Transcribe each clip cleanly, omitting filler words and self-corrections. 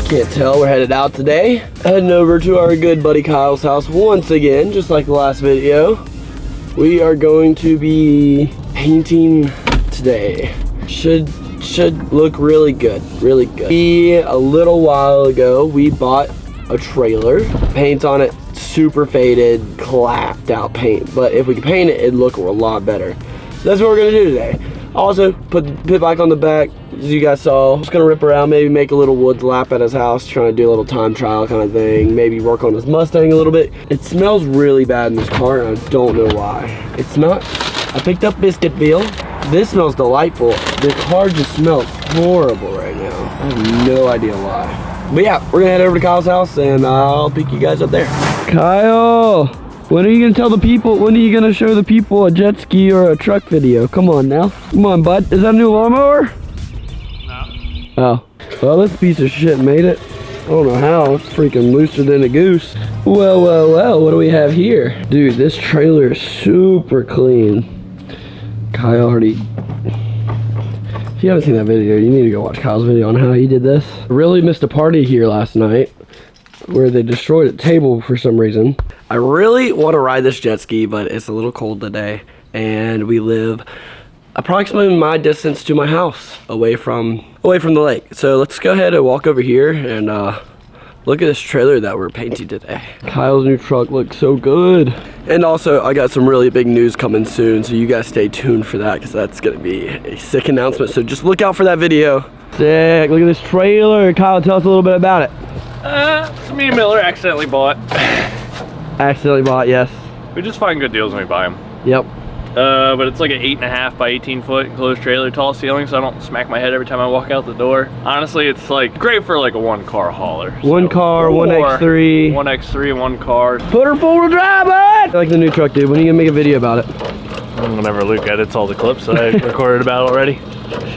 can't tell, we're headed out today. Heading over to our good buddy Kyle's house once again, just like the last video. We are going to be painting today. Should look really good, really good. A little while ago, we bought a trailer. Paint on it, super faded, clapped out paint. But if we could paint it, it'd look a lot better. So that's what we're gonna do today. Also, put the pit bike on the back, as you guys saw. Just gonna rip around, maybe make a little woods lap at his house, trying to do a little time trial kind of thing. Maybe work on his Mustang a little bit. It smells really bad in this car, and I don't know why. It's not, I picked up Biscuitville. This smells delightful. The car just smells horrible right now. I have no idea why. But yeah, we're gonna head over to Kyle's house, and I'll pick you guys up there. Kyle! When are you gonna tell the people, when are you gonna show the people a jet ski or a truck video? Come on now. Come on, bud. Is that a new lawnmower? No. Oh. Well, this piece of shit made it. I don't know how. It's freaking looser than a goose. Well, well, well. What do we have here? Dude, this trailer is super clean. Kyle already... If you haven't seen that video, you need to go watch Kyle's video on how he did this. I really missed a party here last night where they destroyed a table for some reason. I really want to ride this jet ski, but it's a little cold today, and we live approximately my distance to my house away from the lake. So let's go ahead and walk over here and look at this trailer that we're painting today. Kyle's new truck looks so good. And also, I got some really big news coming soon, so you guys stay tuned for that, because that's gonna be a sick announcement. So just look out for that video. Sick, look at this trailer. Kyle, tell us a little bit about it. So me and Miller accidentally bought. Accidentally bought, yes. We just find good deals when we buy them. Yep. But it's like an 8.5 by 18 foot enclosed trailer, tall ceiling, so I don't smack my head every time I walk out the door. Honestly, it's like great for like a one car hauler. One car, one X3. One X3, one car. Put her four-wheel drive on! I like the new truck, dude. When are you gonna make a video about it? Whenever Luke edits all the clips that I recorded about it already.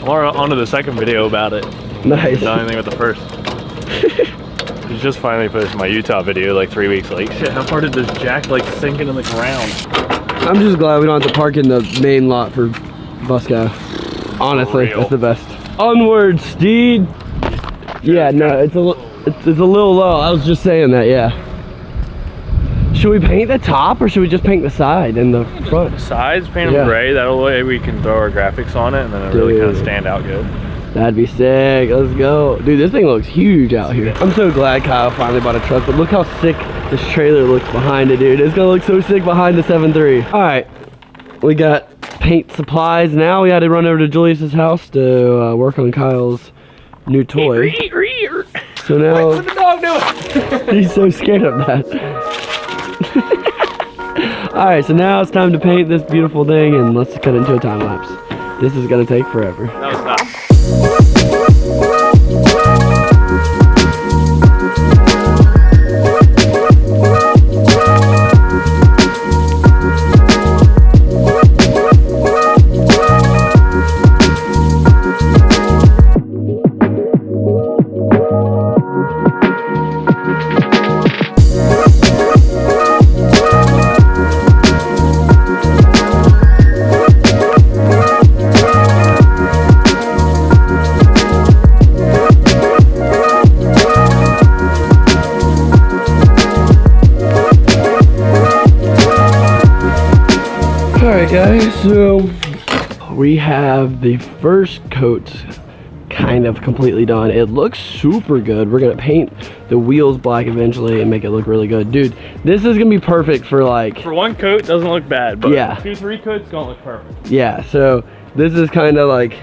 I'm on to the second video about it. Nice. Not anything with the first. Just finally posted my Utah video like 3 weeks late. Shit, how far did this jack like sink into the ground? I'm just glad we don't have to park in the main lot for Busco. Honestly, that's the best. Onward, Steed! Yeah, no, it's a little low. I was just saying that, yeah. Should we paint the top or should we just paint the side and the front? Sides, paint them gray. That way we can throw our graphics on it and then it really kind of stand out good. That'd be sick. Let's go. Dude, this thing looks huge out here. I'm so glad Kyle finally bought a truck, but look how sick this trailer looks behind it, dude. It's gonna look so sick behind the 7.3. All right, we got paint supplies now. We had to run over to Julius's house to work on Kyle's new toy. So now, what's the dog doing? He's so scared of that. All right, so now it's time to paint this beautiful thing, and let's cut into a time lapse. This is gonna take forever. No, it's not. Guys, so we have the first coat kind of completely done. It looks super good. We're gonna paint the wheels black eventually and make it look really good. Dude, this is gonna be perfect for like... For one coat, doesn't look bad, but yeah. 2-3 coats gonna look perfect. Yeah, so this is kind of like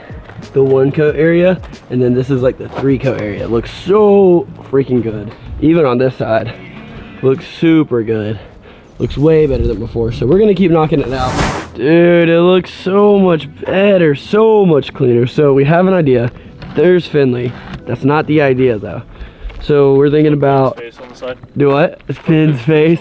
the one coat area, and then this is like the 3 coat area. It looks so freaking good. Even on this side, looks super good. Looks way better than before, so we're gonna keep knocking it out. Dude, it looks so much better, so much cleaner. So we have an idea. There's Finley. That's not the idea though. So we're thinking about... Face on the side. Do what? Finn's face.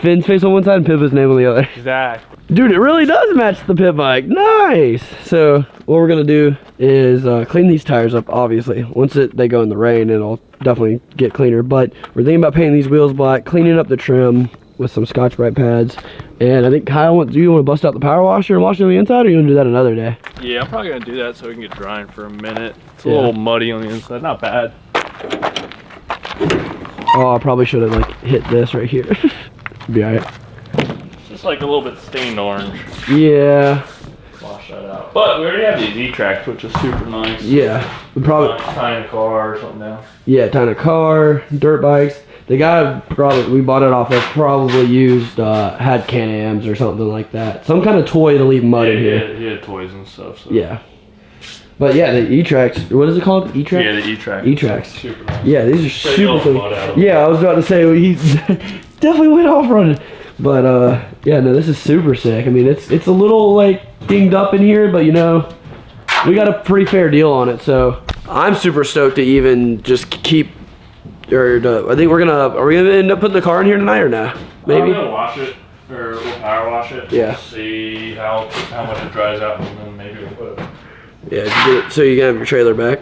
Finn's face on one side and Pippa's name on the other. Exactly. Dude, it really does match the pit bike. Nice. So what we're gonna do is clean these tires up, obviously. Once they go in the rain, it'll definitely get cleaner. But we're thinking about painting these wheels black, cleaning up the trim with some Scotch-Brite pads. And I think Kyle, do you want to bust out the power washer and wash it on the inside, or you want to do that another day? Yeah, I'm probably gonna do that so we can get drying for a minute. It's a little muddy on the inside, not bad. Oh, I probably should have like hit this right here. Be alright. It's just like a little bit stained orange. Yeah. Wash that out. But we already have these E-tracks, which is super nice. Yeah. We probably tying a car or something down. Yeah, tying a car, dirt bikes. The guy we bought it off of probably used had Can-Ams or something like that. Some kind of toy to leave mud in here. He had toys and stuff. So. Yeah. But yeah, the E-tracks. What is it called? E-tracks? Yeah, the E-tracks. E-tracks. Super nice. Yeah, these are So super cool. Yeah, I was about to say he definitely went off running. But yeah, no, this is super sick. I mean, it's a little like dinged up in here, but you know, we got a pretty fair deal on it. So I'm super stoked to even just keep. Or I think are we gonna end up putting the car in here tonight or no? Maybe. I'm gonna wash it, or we'll power wash it. Yeah. See how much it dries out, and then maybe we'll put it. Yeah, so you can have your trailer back.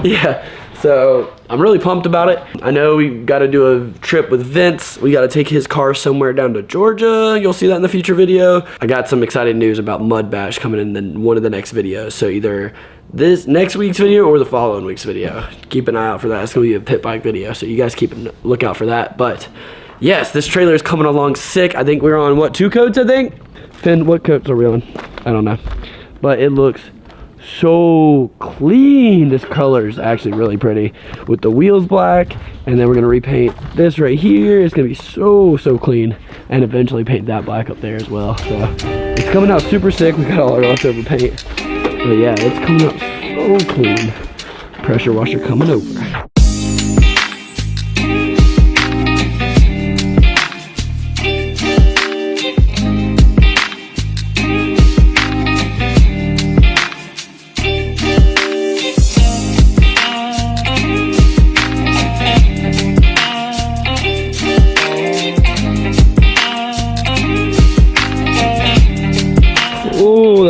Yeah, so I'm really pumped about it. I know we got to do a trip with Vince. We got to take his car somewhere down to Georgia. You'll see that in the future video. I got some exciting news about Mud Bash coming in one of the next videos. So either this next week's video or the following week's video. Keep an eye out for that. It's gonna be a pit bike video, so you guys keep a look out for that. But yes, this trailer is coming along sick. I think we're on what, 2 coats, I think? Finn, what coats are we on? I don't know, but it looks so clean. This color is actually really pretty with the wheels black, and then we're gonna repaint this right here. It's gonna be so clean, and eventually paint that black up there as well. So it's coming out super sick. We got all our leftover paint, but yeah, it's coming out so clean. Pressure washer coming over.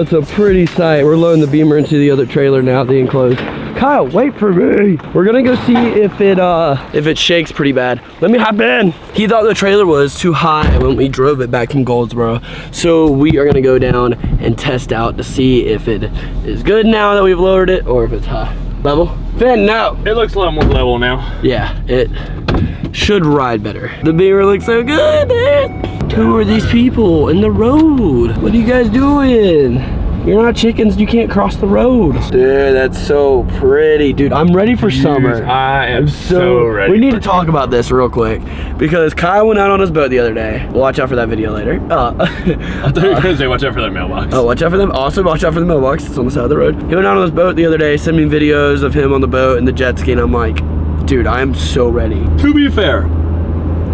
That's a pretty sight. We're loading the Beamer into the other trailer now, the enclosed. Kyle, wait for me. We're gonna go see if it shakes pretty bad. Let me hop in. He thought the trailer was too high when we drove it back from Goldsboro. So we are gonna go down and test out to see if it is good now that we've lowered it or if it's high. Level? Finn, no. It looks a lot more level now. Yeah, it should ride better. The Beamer looks so good, man. Who are these people in the road? What are you guys doing? You're not chickens, you can't cross the road. Dude, that's so pretty. Dude, I'm ready for summer. I am so ready. We need to talk about this real quick because Kyle went out on his boat the other day. Watch out for that video later. I thought you were gonna say watch out for that mailbox. Oh, watch out for them. Also, watch out for the mailbox. It's on the side of the road. He went out on his boat the other day, sent me videos of him on the boat and the jet ski, and I'm like, dude, I am so ready. To be fair,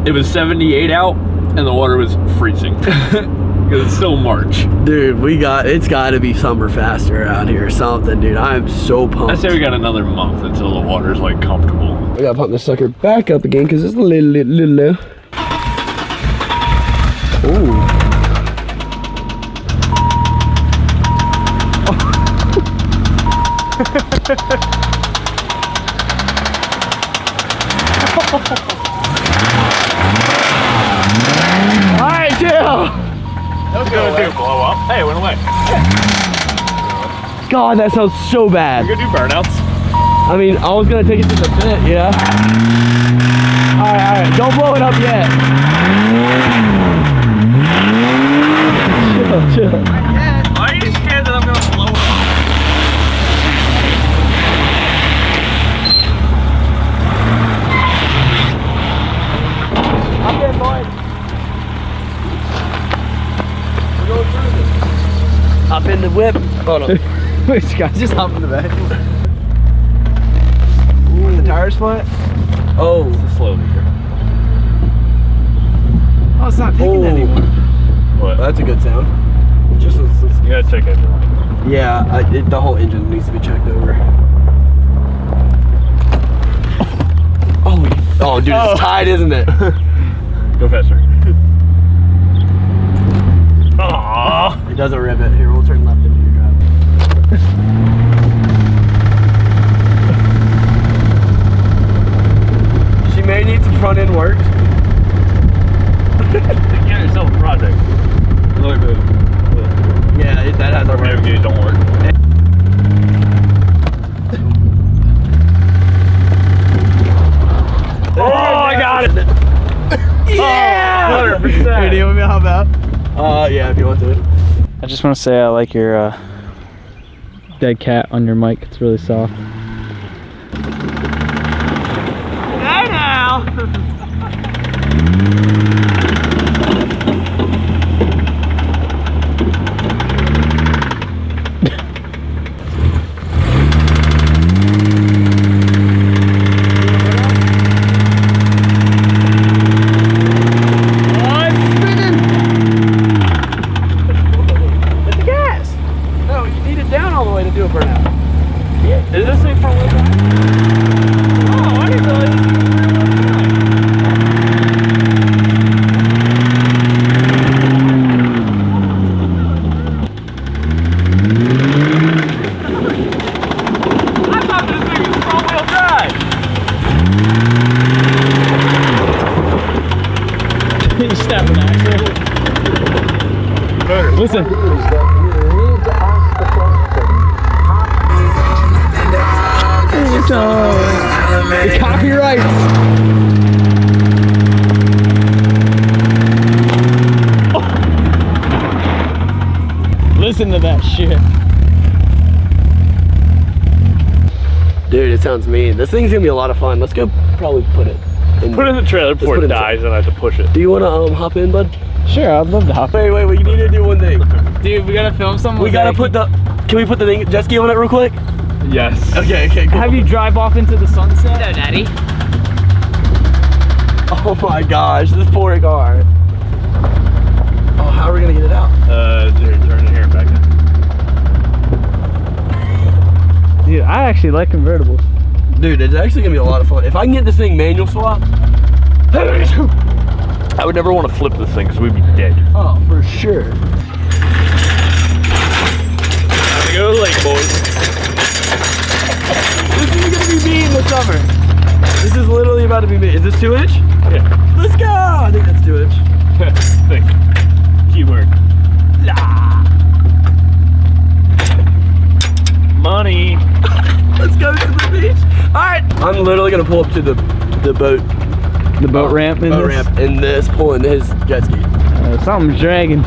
it was 78 out and the water was freezing. Because it's still March. Dude, it's gotta be summer faster out here or something, dude. I'm so pumped. I say we got another month until the water's like comfortable. We gotta pump this sucker back up again because it's a little low. Ooh. Alright, chill! That was gonna do blow up. Hey, it went away. God, that sounds so bad. You're gonna do burnouts? I mean, I was gonna take it to the pit, yeah. Alright, don't blow it up yet. Chill. Why are you scared that I'm gonna blow it up? I'm dead, boy. Hop in the whip. Hold on. Wait, guys, just hop in the back. Ooh, the tire's flat? Oh. It's a slow leaker. Oh, it's not picking anymore. What? Well, that's a good sound. Just you gotta check engine light. Yeah, the whole engine needs to be checked over. Oh, dude, it's tight, isn't it? Go faster. Aww. It doesn't rip it. Here, we'll turn left into your drive. She may need some front end work. Get yourself a project. Look good. Yeah, that has our navigators don't work. video with me? How about? Yeah, if you want to. I just want to say I like your dead cat on your mic. It's really soft. Hey now! Is this thing for wheel drive? Oh, I didn't realize this was for wheel drive. I thought this thing was front wheel drive. You step an axle. Listen. The copyrights. Oh. Listen to that shit. Dude, it sounds mean. This thing's gonna be a lot of fun. Let's go probably put it in. Put it in the trailer before it dies and I have to push it. Do you wanna hop in, bud? Sure, I'd love to hop. Wait, we need to do one thing. Dude, we gotta film something. We gotta put the, can we put the thing, jet ski on it real quick? Yes. Okay, cool. Have you drive off into the sunset? Hello, Daddy. Oh my gosh, this poor car. Oh, how are we gonna get it out? Here, turn it here and back in. Dude, I actually like convertibles. Dude, it's actually gonna be a lot of fun. If I can get this thing manual swap. I would never want to flip this thing because we'd be dead. Oh, for sure. Time to go to the lake, boys. This is gonna be me in the summer. This is literally about to be me. Is this 2-inch? Yeah. Let's go! I think that's 2-inch. Think. Keyword. Nah. Money. Let's go to the beach. Alright. I'm literally gonna pull up to the boat. The boat ramp in boat this? ramp in this, pulling his jet ski. Something's dragging.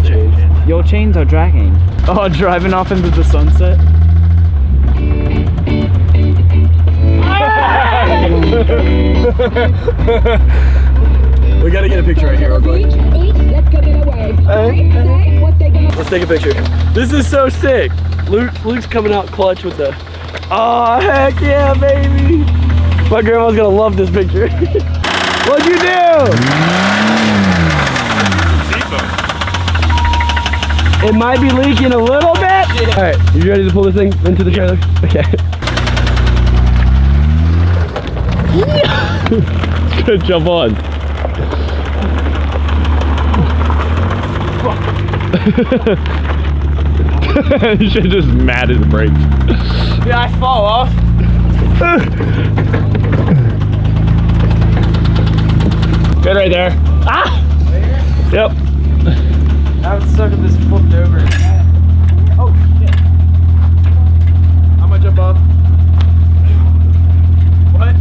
Change. Your chains are dragging. Oh, driving off into the sunset. We gotta get a picture right here, okay? Let's go get away. Let's take a picture. This is so sick. Luke's coming out clutch with the, oh heck yeah, baby. My grandma's gonna love this picture. What'd you do? It might be leaking a little bit. All right, you ready to pull this thing into the trailer? Okay. Good, jump on. You should just matted the brakes. Yeah, I fall off. Good right there. Ah! Right here? Yep. I was stuck in this flipped over. Oh shit. I'm gonna jump off. What?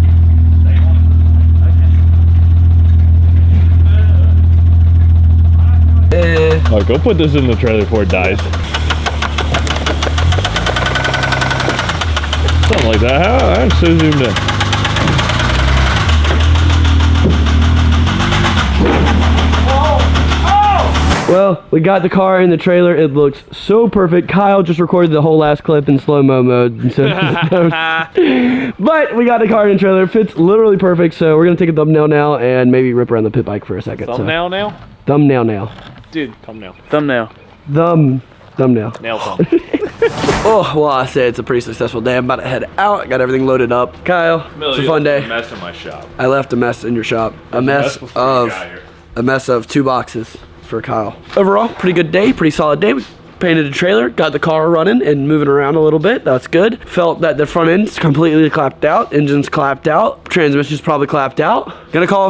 Oh, go put this in the trailer before it dies. Something like that. How? I'm so zoomed in. Well, we got the car in the trailer. It looks so perfect. Kyle just recorded the whole last clip in slow-mo mode. So but we got the car in the trailer. It fits literally perfect. So we're gonna take a thumbnail now and maybe rip around the pit bike for a second. Thumbnail now? Thumbnail now. Dude, thumbnail. Thumbnail. Thumbnail. Nail thumb. Oh, well, I say it's a pretty successful day. I'm about to head out. I got everything loaded up. Kyle, it's a fun day. Mess in my shop. I left a mess in your shop. A mess of 2 boxes for Kyle. Overall, pretty good day, pretty solid day. We painted a trailer, got the car running and moving around a little bit. That's good. Felt that the front end's completely clapped out, engine's clapped out, transmission's probably clapped out. Gonna call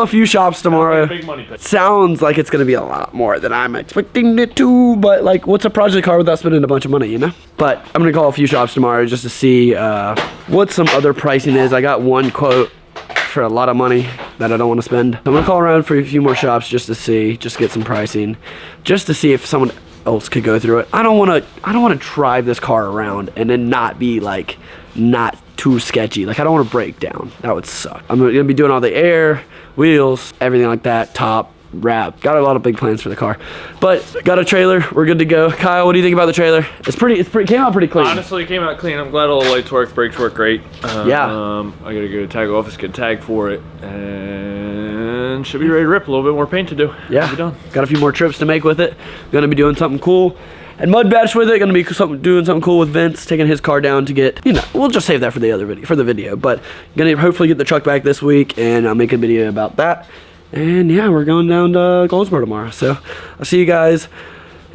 a few shops tomorrow. Big money pit. Sounds like it's gonna be a lot more than I'm expecting it to, but like, what's a project car without spending a bunch of money, you know? But I'm gonna call a few shops tomorrow just to see what some other pricing is. I got one quote for a lot of money. that I don't want to spend. I'm gonna call around for a few more shops just to see, just get some pricing, just to see if someone else could go through it. I don't want to drive this car around and then not be like, not too sketchy. Like I don't want to break down. That would suck. I'm gonna be doing all the air, wheels, everything like that, top, wrap. Got a lot of big plans for the car, but got a trailer. We're good to go. Kyle, what do you think about the trailer? It's pretty came out pretty clean. Honestly, it came out clean. I'm glad all the lights work, brakes work great. Yeah. I gotta go to tag office, get a tag for it, and should be ready to rip. A little bit more paint to do. Yeah. Be done. Got a few more trips to make with it. Gonna be doing something cool and mud bash with it. Gonna be doing something cool with Vince, taking his car down to get, you know, we'll just save that for the other video, but gonna hopefully get the truck back this week, and I'll make a video about that. And yeah, we're going down to Goldsboro tomorrow. So I'll see you guys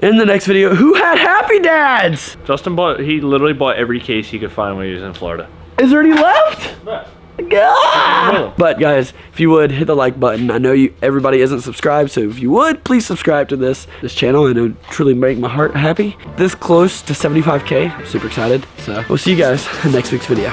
in the next video. Who had Happy Dads? Justin he literally bought every case he could find when he was in Florida. Is there any left? Yeah. God. But guys, if you would hit the like button. I know everybody isn't subscribed, so if you would, please subscribe to this channel. I know truly make my heart happy. This close to 75K, I'm super excited. So we'll see you guys in next week's video.